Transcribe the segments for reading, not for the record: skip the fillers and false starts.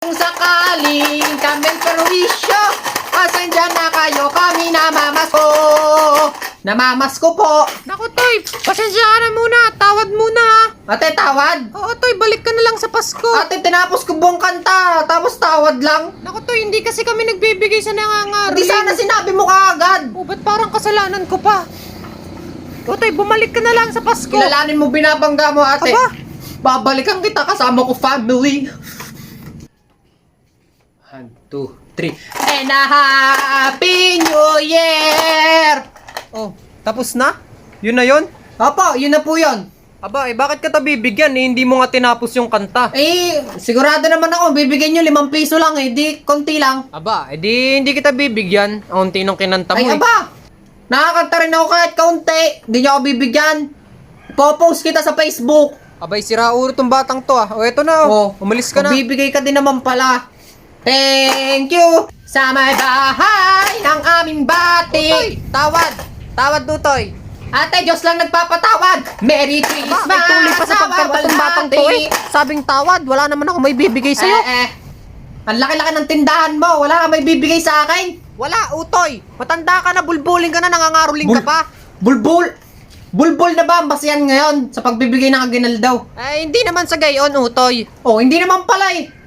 Kung sakaling kami perwisyo, asan dyan na kayo, kami namamasko. Namamasko po. Naku, Toy, pasensya ka na muna. Tawad muna. Ate, tawad? Oo, Toy, balik ka na lang sa Pasko. Ate, tinapos ko buong kanta, tapos tawad lang. Naku, Toy, hindi kasi kami nagbibigay sa nangangaroling. Hindi sana sinabi mo kaagad. Oh, ba't parang kasalanan ko pa? O, Toy, bumalik ka na lang sa Pasko. Kilalanin mo binabangga mo, ate. Aba. Babalikan kita kasama ko family. 1, 2, 3. And a Happy New Year! Oh, tapos na? Yun na yun? Opo, yun na po yun. Aba, bakit ka bibigyan? Hindi mo nga tinapos yung kanta. Sigurado naman ako, bibigyan nyo 5 piso lang di konti lang. Aba, hindi kita bibigyan. Unti nung kinanta mo. Ay, aba! Nakakanta rin ako kahit kaunti. Hindi nyo ako bibigyan. Popost kita sa Facebook. Abay, sira ulo tong batang to ah. O, eto na. Umalis ka na. Bibigay ka din naman pala. Thank you sa may bahay ng aming bati. Tawad! Tawad, Tutoy! Ate, Diyos lang nagpapatawad. Merry Christmas. May tuloy pa sa pagkanta ng batang to eh. Sabing tawad, wala naman ako may bibigay sa'yo. Ang laki-laki ng tindahan mo. Wala kang may bibigay sa akin. Wala, Utoy! Matanda ka na, bulbuling ka na, nangangaroling ka pa. Bulbul na ba ang basihan ngayon sa pagbibigay ng aginaldaw? Hindi naman sa gayon, Utoy. Hindi naman pala eh.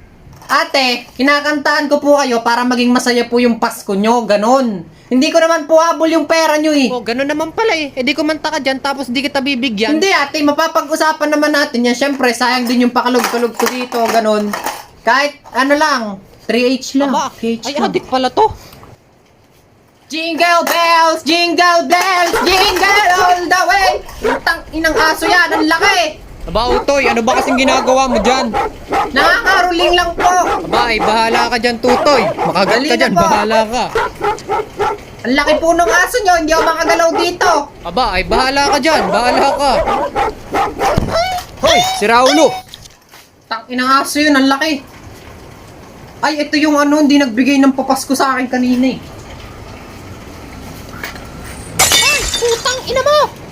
Ate, kinakantaan ko po kayo para maging masaya po yung Pasko nyo, ganon. Hindi ko naman po habol yung pera nyo eh. Ganon naman pala eh. Di kumanta ka dyan, tapos di kita bibigyan. Hindi ate, mapapag-usapan naman natin yan. Siyempre, sayang din yung pakalog-kalog ko dito, ganon. Kahit ano lang, 3H lang. Aba, 3H ay lang. adik pala to. Jingle bells, jingle all the way. Utang inang aso yan, ang laki. Aba, Utoy, ano ba kasing ginagawa mo dyan? Nakakaruling lang po. Aba, bahala ka dyan, Tutoy. Makagat ka Dali na dyan, po. bahala ka. Ang laki po ng aso nyo, hindi ako makagalaw dito. Aba, bahala ka dyan, bahala ka. Hoy, si Raulo. Tang inang aso yun, ang laki. Ay, ito yung hindi nagbigay ng papasko sa akin kanina eh. Ay, putang ina mo!